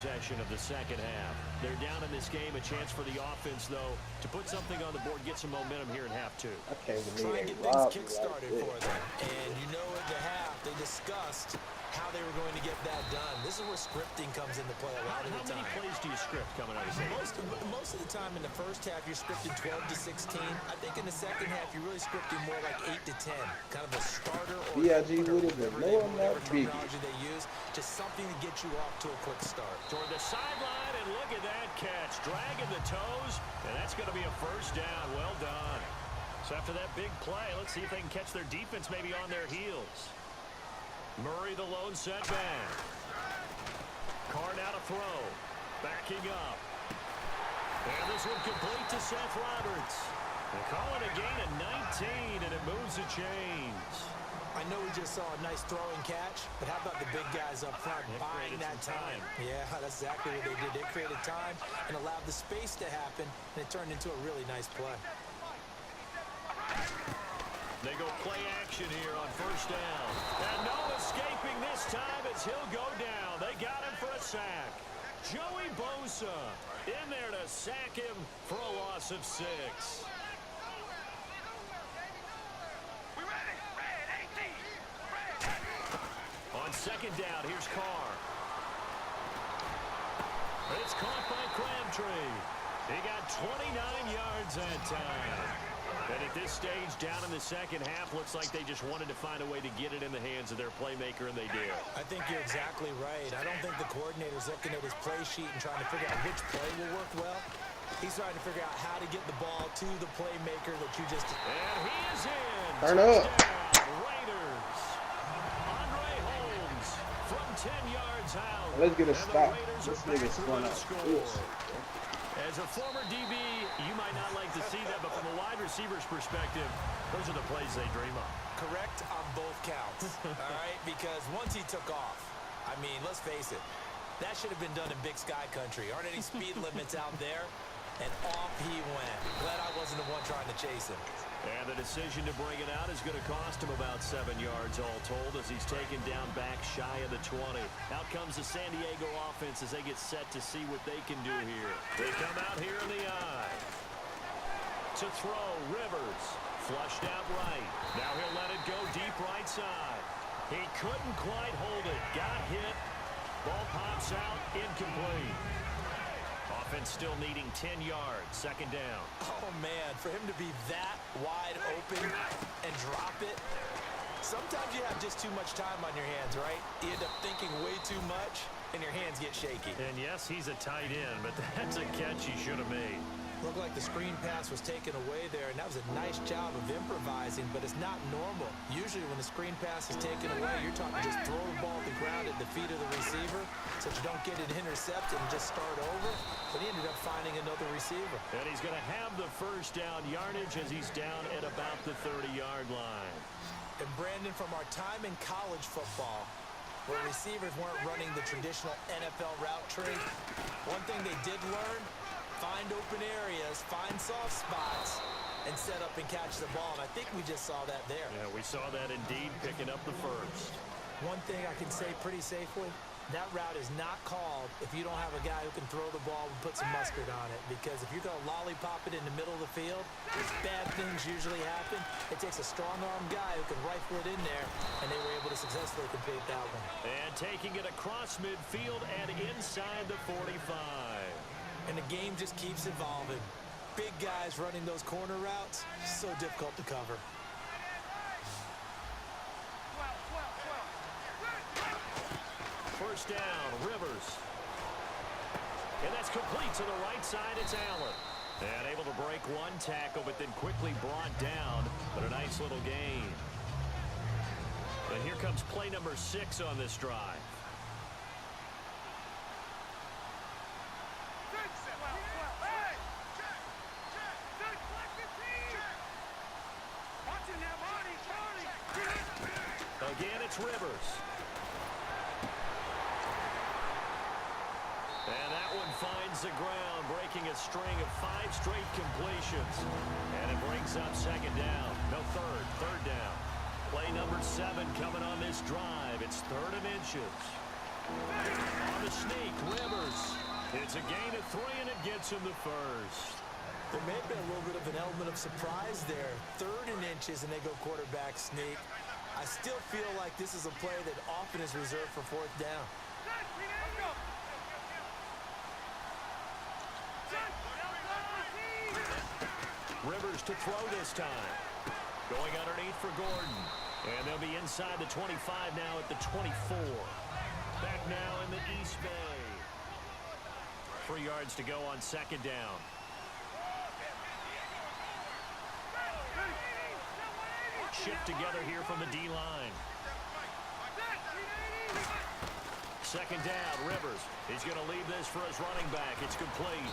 Possession of the second half. They're down in this game. A chance for the offense, though, to put something on the board, get some momentum here in half two. Try and get things kick-started for them. And you know at the half, they discussed how they were going to get that done. This is where scripting comes into play a lot of the time. How many plays do you script coming out of the game? Most of the time in the first half, you're scripting 12 to 16. I think in the second half, you're really scripting more like 8 to 10. Kind of a starter or whatever terminology they use. Just something to get you off to a quick start. Toward the sideline, and look at that catch. Dragging the toes, and that's going to be a first down. Well done. So after that big play, let's see if they can catch their defense maybe on their heels. Murray the lone setback. Caron out to throw. Backing up. And this one complete to Seth Roberts. They call it a gain of 19, and it moves the chains. I know we just saw a nice throwing catch, but how about the big guys up front buying that time? Yeah, that's exactly what they did. They created time and allowed the space to happen, and it turned into a really nice play. They go play action here on first down. And no escaping this time as he'll go down. They got him for a sack. Joey Bosa in there to sack him for a loss of 6. On second down, here's Carr. It's caught by Crabtree. He got 29 yards that time. And at this stage, down in the second half, looks like they just wanted to find a way to get it in the hands of their playmaker, and they did. I think you're exactly right. I don't think the coordinator's looking at his play sheet and trying to figure out which play will work well. He's trying to figure out how to get the ball to the playmaker that you just... And he is in. Turn up. Raiders. Andre Holmes from 10 yards out. Let's get a stop. This nigga's going to score. As a former DB, you might not like to see that, but from a wide receiver's perspective, those are the plays they dream of. Correct on both counts, all right? Because once he took off, I mean, let's face it, that should have been done in Big Sky Country. Aren't any speed limits out there? And off he went. Glad I wasn't the one trying to chase him. And the decision to bring it out is going to cost him about 7 yards all told as he's taken down back shy of the 20. Out comes the San Diego offense as they get set to see what they can do here. They come out here in the eye. To throw, Rivers. Flushed out right. Now he'll let it go deep right side. He couldn't quite hold it. Got hit. Ball pops out. Incomplete. Offense still needing 10 yards. Second down. Oh, man, for him to be that wide open and drop it. Sometimes you have just too much time on your hands, right? You end up thinking way too much, and your hands get shaky. And, yes, he's a tight end, but that's a catch he should have made. Looked like the screen pass was taken away there, and that was a nice job of improvising, but it's not normal. Usually when the screen pass is taken away, you're talking just throw the ball at the ground at the feet of the receiver so you don't get it intercepted and just start over. But he ended up finding another receiver. And he's going to have the first down yardage as he's down at about the 30-yard line. And Brandon, from our time in college football, where receivers weren't running the traditional NFL route tree, one thing they did learn, find open areas, find soft spots, and set up and catch the ball. And I think we just saw that there. Yeah, we saw that indeed, picking up the first. One thing I can say pretty safely, that route is not called if you don't have a guy who can throw the ball and put some mustard on it. Because if you're going to lollipop it in the middle of the field, bad things usually happen. It takes a strong-arm guy who can rifle it in there, and they were able to successfully complete that one. And taking it across midfield and inside the 45. And the game just keeps evolving. Big guys running those corner routes, so difficult to cover. First down, Rivers. And that's complete to the right side. It's Allen. And able to break one tackle, but then quickly brought down. But a nice little gain. And here comes play number 6 on this drive. Again, it's Rivers. And that one finds the ground, breaking a string of 5 straight completions. And it brings up second down. No, third down. Play number 7 coming on this drive. It's 3rd and inches. On the sneak, Rivers. It's a gain of 3, and it gets him the first. There may have been a little bit of an element of surprise there. 3rd and inches, and they go quarterback sneak. I still feel like this is a play that often is reserved for 4th down. Rivers to throw this time. Going underneath for Gordon. And they'll be inside the 25 now at the 24. Back now in the East Bay. 3 yards to go on 2nd down. Shift together here from the D-line. 2nd down, Rivers. He's going to leave this for his running back. It's complete.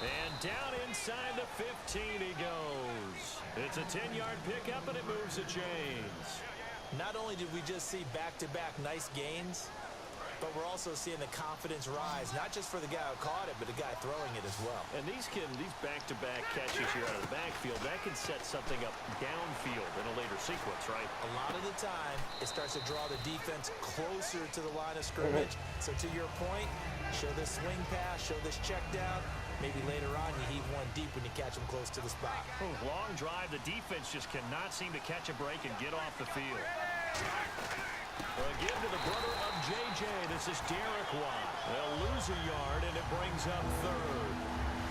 And down inside the 15 he goes. It's a 10-yard pickup, and it moves the chains. Not only did we just see back-to-back nice gains, but we're also seeing the confidence rise, not just for the guy who caught it, but the guy throwing it as well. And these back-to-back catches here out of the backfield, that can set something up downfield in a later sequence, right? A lot of the time, it starts to draw the defense closer to the line of scrimmage. So to your point, show this swing pass, show this check down. Maybe later on you heave one deep when you catch them close to the spot. Long drive. The defense just cannot seem to catch a break and get off the field. Again to the brother of J.J. This is Derek Watt. They'll lose a yard, and it brings up 3rd.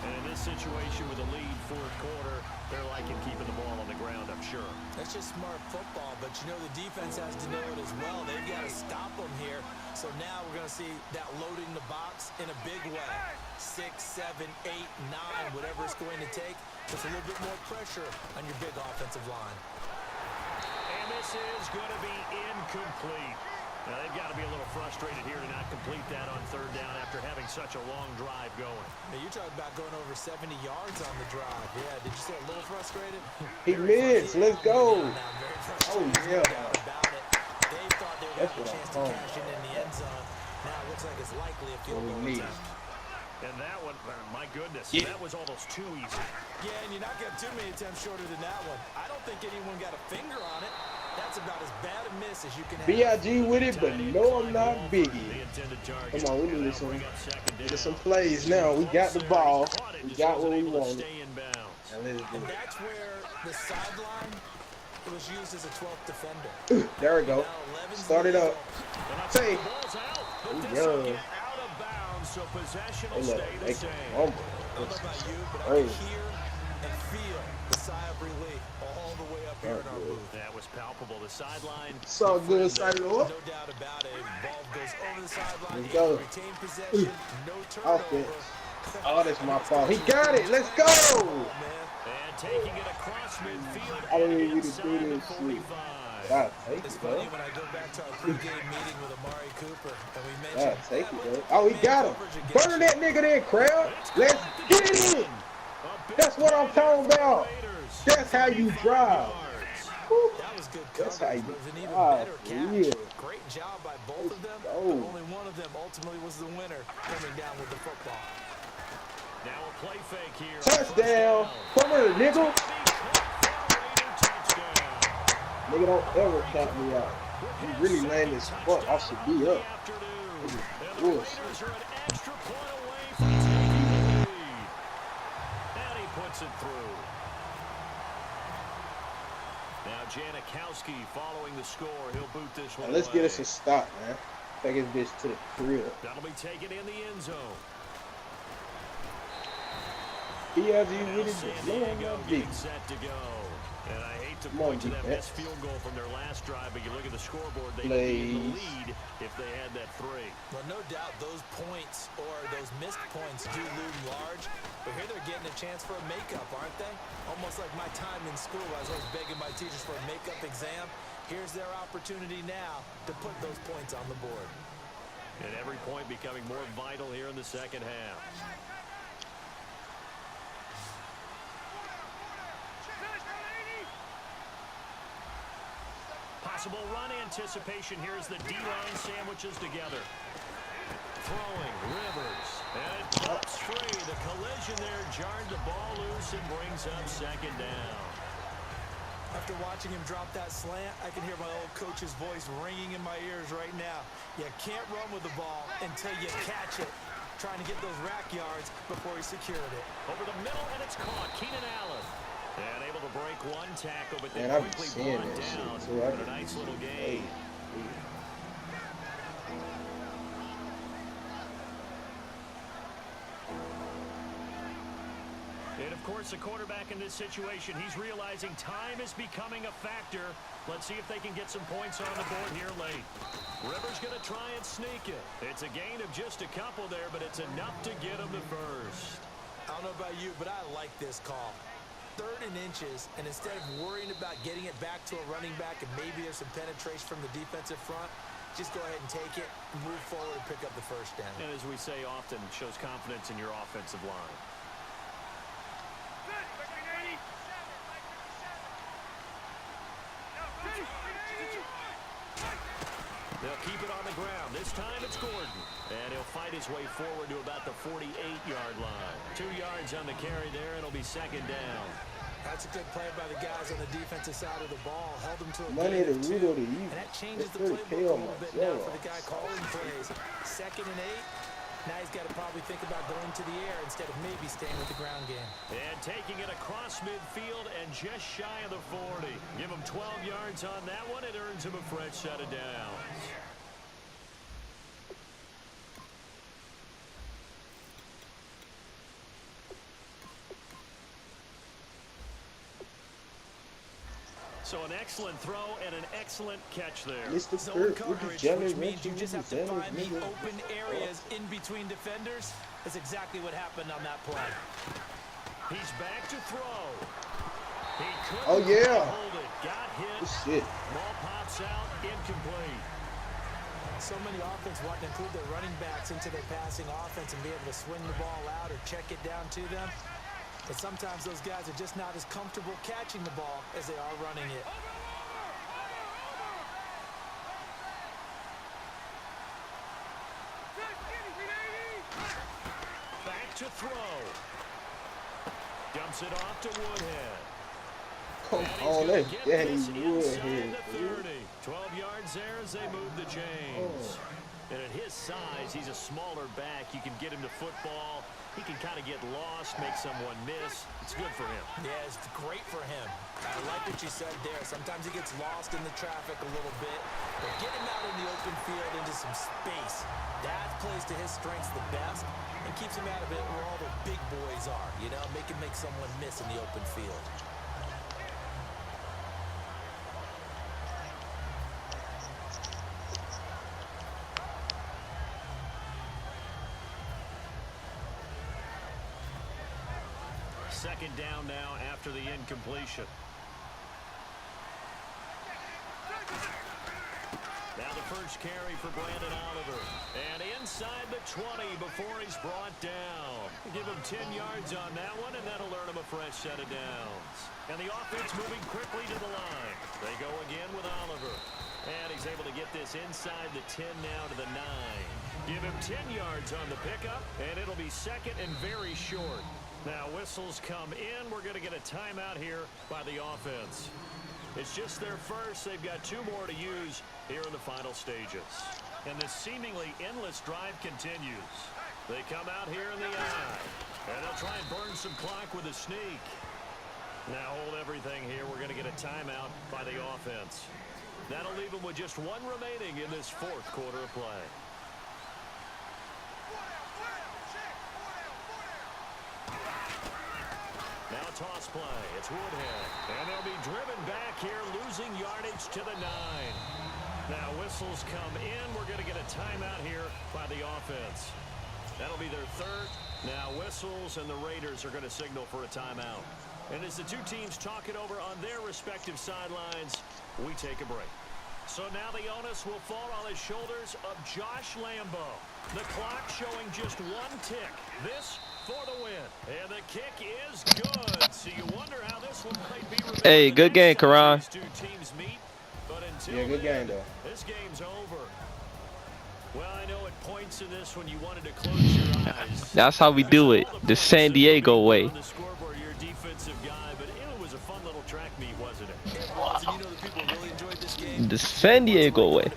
And in this situation with a lead 4th quarter, they're liking keeping the ball on the ground, I'm sure. That's just smart football, but you know the defense has to know it as well. They've got to stop them here. So now we're going to see that loading the box in a big way. 6, 7, 8, 9, whatever it's going to take. Puts a little bit more pressure on your big offensive line. And this is going to be incomplete. Now, they've got to be a little frustrated here to not complete that on 3rd down after having such a long drive going. Now, you're talking about going over 70 yards on the drive. Yeah, did you say a little frustrated? He missed. Let's go. Oh, yeah. About it. They thought they would have a chance to cash in the end zone. Now it looks like it's likely a field goal attempt. And that one, my goodness, that was almost too easy. Yeah, and you're not getting too many attempts shorter than that one. I don't think anyone got a finger on it. That's about as bad a miss as you can have. B.I.G. with it, but no, I'm not Biggie. Come on, we need some plays now. We got the ball. We got what we wanted. And that's where the sideline was used as a 12th defender. There we go. Start it up. Say. Yeah. So possession will stay the same. I don't know about you, but I can hear and feel the sigh of relief all the way up here in our booth. That was palpable. The sideline. So good, side no doubt about it. Ball goes over the sideline. Let's go. Retain possession. No turnover. Oh, that's my fault. He got it. Let's go. And taking it across midfield. I didn't need you to do this shit. It's funny when I go back to our pregame meeting with Amari Cooper and we mentioned oh, he got him. Burn that nigga there, crowd. Let's get it in. That's what I'm talking about. That's how you drive. That was good coverage. That's how you It was an even better catch. yeah. Great job by both of them. But only one of them ultimately was the winner coming down with the football. Now a play fake here. Touchdown. Come here, nigga. Nigga, don't ever count me out. You really laying this fuck. I should be up. And he puts it through. Now Janikowski following the score. He'll boot this one. Now let's get us a stop, man. Take his bitch to the crib. That'll be taken in the end zone. B.I.G. with it. No, I'm not big. Set to go. And I hate to point to that missed field goal from their last drive, but you look at the scoreboard, they'd be in the lead if they had that 3. Well, no doubt those points or those missed points do loom large, but here they're getting a chance for a makeup, aren't they? Almost like my time in school, I was always begging my teachers for a makeup exam. Here's their opportunity now to put those points on the board. And every point becoming more vital here in the second half. Possible run anticipation. Here's the D-line sandwiches together. Throwing, Rivers. And it pops free. The collision there jarred the ball loose and brings up second down. After watching him drop that slant, I can hear my old coach's voice ringing in my ears right now. You can't run with the ball until you catch it. Trying to get those rack yards before he secured it. Over the middle, and it's caught. Keenan Allen. And able to break one tackle, but then quickly brought down for a nice little gain. And, of course, the quarterback in this situation, he's realizing time is becoming a factor. Let's see if they can get some points on the board here late. Rivers going to try and sneak it. It's a gain of just a couple there, but it's enough to get him to first. I don't know about you, but I like this call. 3rd and inches, and instead of worrying about getting it back to a running back and maybe there's some penetration from the defensive front, just go ahead and take it, move forward, and pick up the first down. And as we say often, it shows confidence in your offensive line. They'll keep it on the ground. This time it's Gordon. And he'll fight his way forward to about the 48-yard line. 2 yards on the carry there. It'll be 2nd down. That's a good play by the guys on the defensive side of the ball. Held them to a money to root of the and that changes the playbook a little bit now for the guy calling plays. 2nd and 8. Now he's got to probably think about going to the air instead of maybe staying with the ground game. And taking it across midfield and just shy of the 40. Give him 12 yards on that one. It earns him a fresh set of downs. So an excellent throw and an excellent catch there. Zone coverage, which means you just have to find the open areas in between defenders. That's exactly what happened on that play. He's back to throw. He couldn't hold it. Got hit. Shit. Ball pops out, incomplete. So many offenses want to include their running backs into their passing offense and be able to swing the ball out or check it down to them. But sometimes those guys are just not as comfortable catching the ball as they are running it. Back to throw. Dumps it off to Woodhead. Come on, that's Danny Woodhead. 12 yards there as they move the chains. And at his size, he's a smaller back. You can get him to football. He can kind of get lost, make someone miss. It's good for him. Yeah, it's great for him. I like what you said there. Sometimes he gets lost in the traffic a little bit. But get him out in the open field into some space. That plays to his strengths the best and keeps him out of it where all the big boys are. You know, make someone miss in the open field. Second down now after the incompletion. Now the first carry for Brandon Oliver. And inside the 20 before he's brought down. Give him 10 yards on that one, and that'll earn him a fresh set of downs. And the offense moving quickly to the line. They go again with Oliver. And he's able to get this inside the 10 now to the 9. Give him 10 yards on the pickup, and it'll be 2nd and very short. Now whistles come in. We're going to get a timeout here by the offense. It's just their first. They've got 2 more to use here in the final stages. And this seemingly endless drive continues. They come out here in the eye. And they'll try and burn some clock with a sneak. Now hold everything here. We're going to get a timeout by the offense. That'll leave them with just 1 remaining in this 4th quarter of play. Now toss play. It's Woodhead. And they'll be driven back here, losing yardage to the 9. Now whistles come in. We're going to get a timeout here by the offense. That'll be their 3rd. Now whistles, and the Raiders are going to signal for a timeout. And as the 2 teams talk it over on their respective sidelines, we take a break. So now the onus will fall on the shoulders of Josh Lambo. The clock showing just 1 tick. This for the win. And the kick is good. So you wonder how this one might be. Hey, good game, Caron. Yeah, good game, though. This game's over. Well, I know at points in this when you wanted to close your eyes. That's how we do it. The San Diego way. On the scoreboard, your defensive guy, but it was a fun little track meet, wasn't it? the San Diego way.